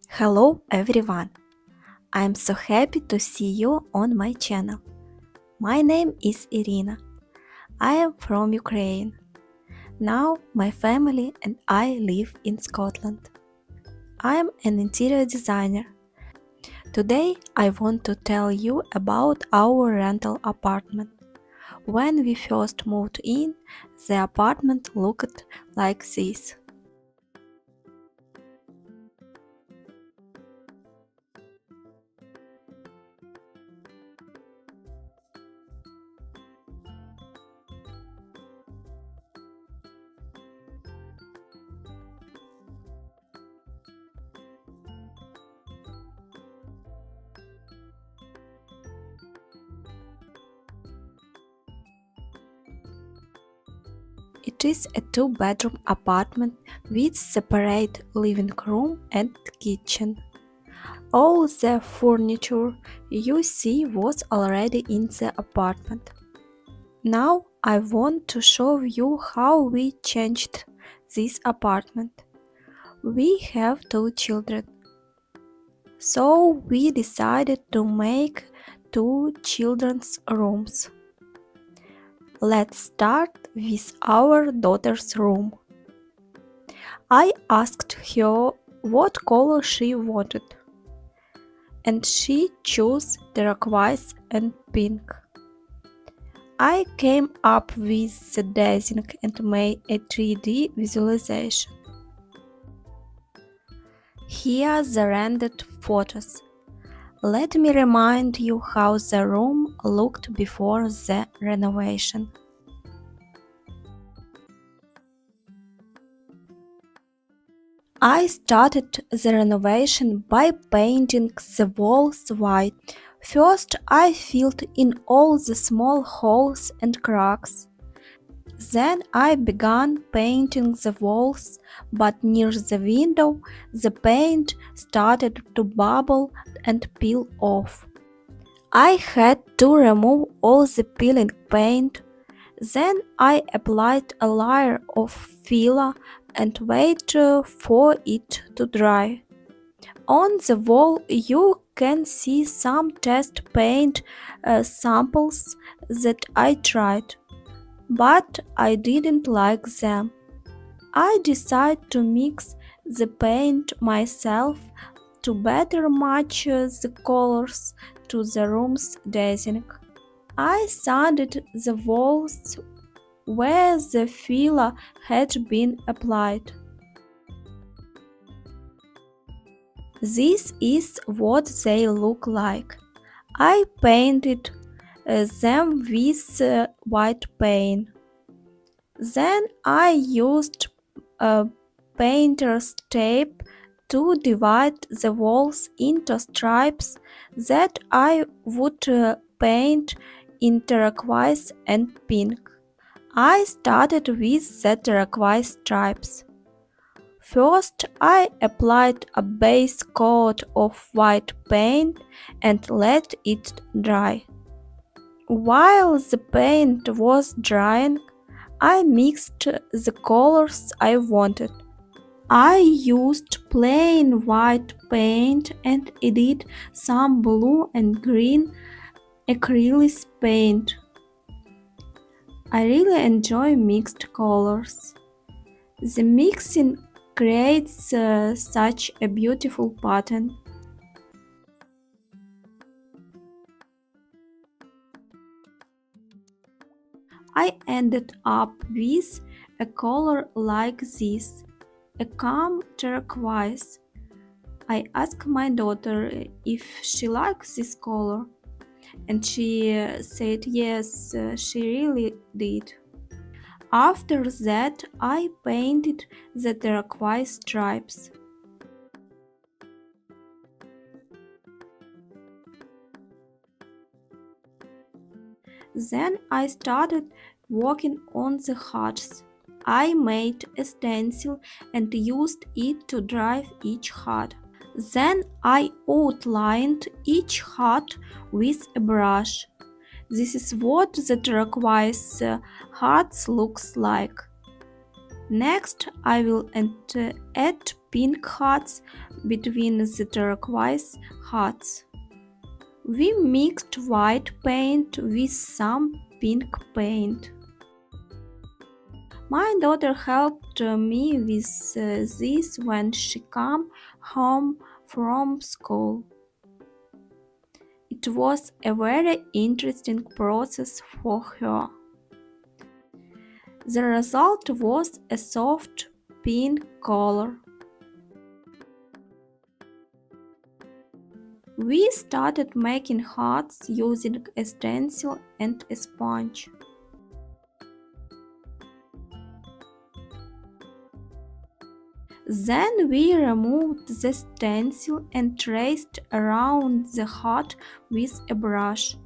Hello everyone! I'm so happy to see you on my channel. My name is Irina. I am from Ukraine. Now my family and I live in Scotland. I am an interior designer. Today I want to tell you about our rental apartment. When we first moved in, the apartment looked like this. It is a two-bedroom apartment with separate living room and kitchen. All the furniture you see was already in the apartment. Now I want to show you how we changed this apartment. We have two children, so we decided to make two children's rooms. Let's start with our daughter's room. I asked her what color she wanted, and she chose turquoise and pink. I came up with the design and made a 3D visualization. Here are the rendered photos. Let me remind you how the room looked before the renovation. I started the renovation by painting the walls white. First, I filled in all the small holes and cracks. Then I began painting the walls, but near the window, the paint started to bubble and peel off. I had to remove all the peeling paint. Then I applied a layer of filler and waited for it to dry. On the wall you can see some test paint samples that I tried, but I didn't like them. I decided to mix the paint myself to better match the colors to the room's design. I sanded the walls where the filler had been applied. This is what they look like. I painted them with white paint. Then I used painter's tape to divide the walls into stripes that I would paint in turquoise and pink. I started with the turquoise stripes. First, I applied a base coat of white paint and let it dry. While the paint was drying, I mixed the colors I wanted. I used plain white paint and added some blue and green acrylic paint. I really enjoy mixed colors. The mixing creates such a beautiful pattern. I ended up with a color like this, a calm turquoise. I asked my daughter if she likes this color, and she said yes, she really did. After that, I painted the turquoise stripes. Then I started working on the hearts. I made a stencil and used it to drive each heart. Then I outlined each heart with a brush. This is what the turquoise hearts looks like. Next, I will add pink huts between the turquoise huts. We mixed white paint with some pink paint. My daughter helped me with this when she came home from school. It was a very interesting process for her. The result was a soft pink color. We started making hearts using a stencil and a sponge. Then we removed the stencil and traced around the heart with a brush.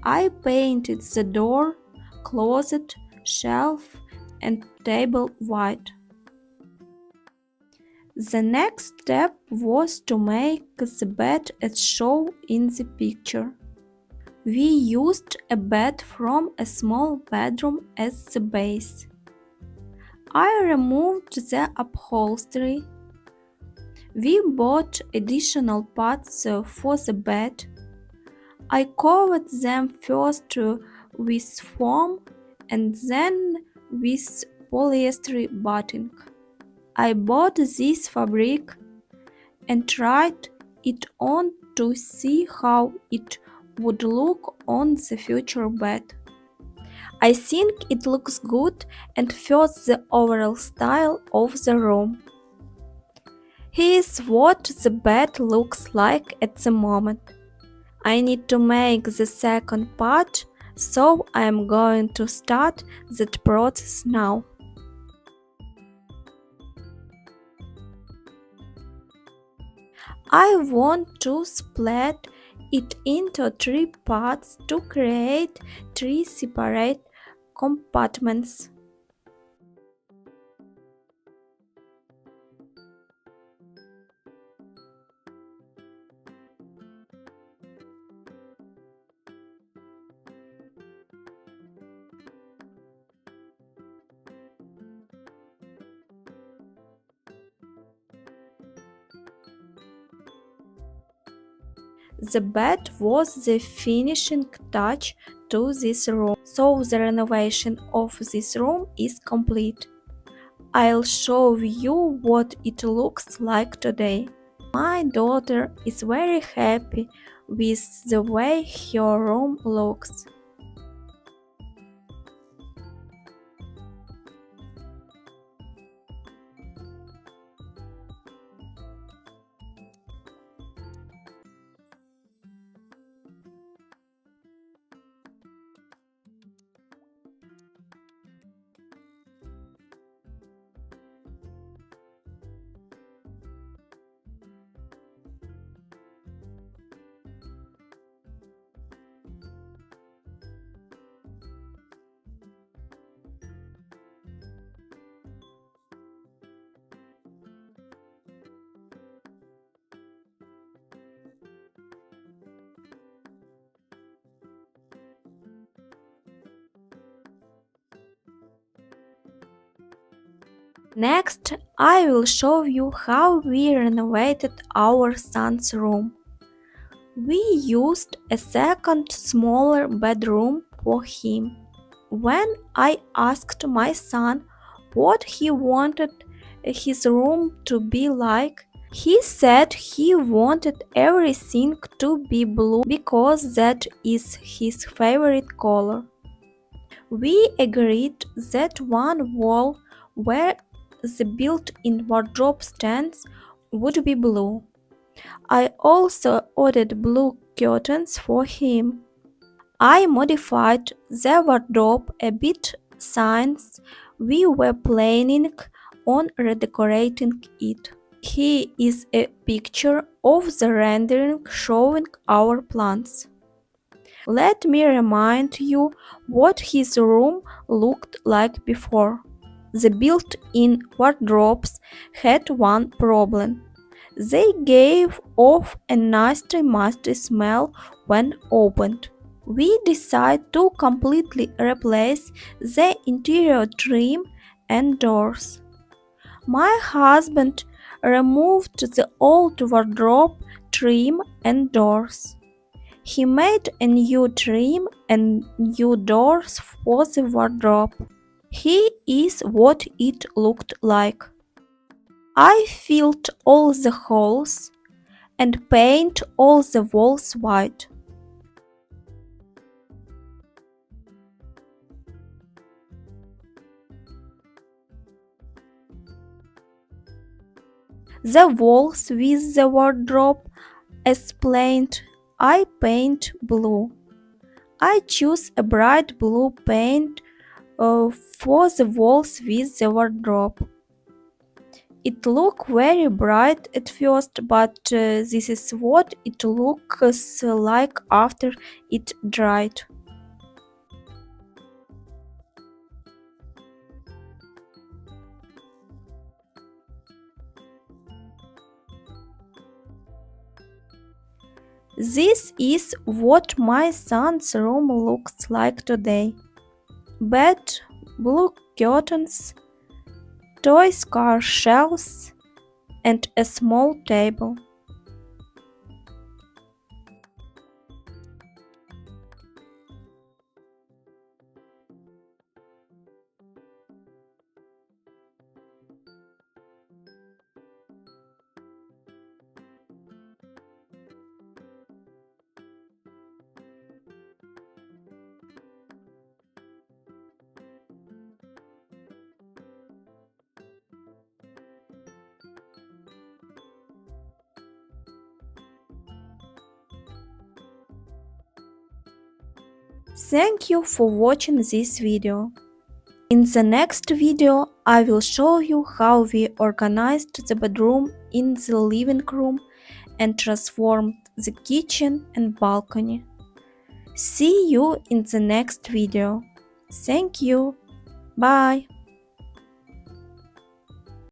I painted the door, closet, shelf, and table white. The next step was to make the bed as shown in the picture. We used a bed from a small bedroom as the base. I removed the upholstery. We bought additional parts for the bed. I covered them first with foam and then with polyester batting. I bought this fabric and tried it on to see how it would look on the future bed. I think it looks good and fits the overall style of the room. Here's what the bed looks like at the moment. I need to make the second part, so I am going to start that process now. I want to split it into 3 parts to create 3 separate compartments. The bed was the finishing touch to this room, so the renovation of this room is complete. I'll show you what it looks like today. My daughter is very happy with the way her room looks. Next, I will show you how we renovated our son's room. We used a second smaller bedroom for him. When I asked my son what he wanted his room to be like, he said he wanted everything to be blue because that is his favorite color. We agreed that one wall where the built-in wardrobe stands would be blue. I also ordered blue curtains for him. I modified the wardrobe a bit since we were planning on redecorating it. Here is a picture of the rendering showing our plans. Let me remind you what his room looked like before. The built-in wardrobes had one problem. They gave off a nasty musty smell when opened. We decided to completely replace the interior trim and doors. My husband removed the old wardrobe trim and doors. He made a new trim and new doors for the wardrobe. Here is what it looked like. I filled all the holes and painted all the walls white. The walls with the wardrobe explained I paint blue. I choose a bright blue paint for the walls with the wardrobe. It looked very bright at first, but this is what it looks like after it dried. This is what my son's room looks like today. Bed, blue curtains, toys car shelves, and a small table. Thank you for watching this video. In the next video, I will show you how we organized the bedroom in the living room and transformed the kitchen and balcony. See you in the next video. Thank you. Bye.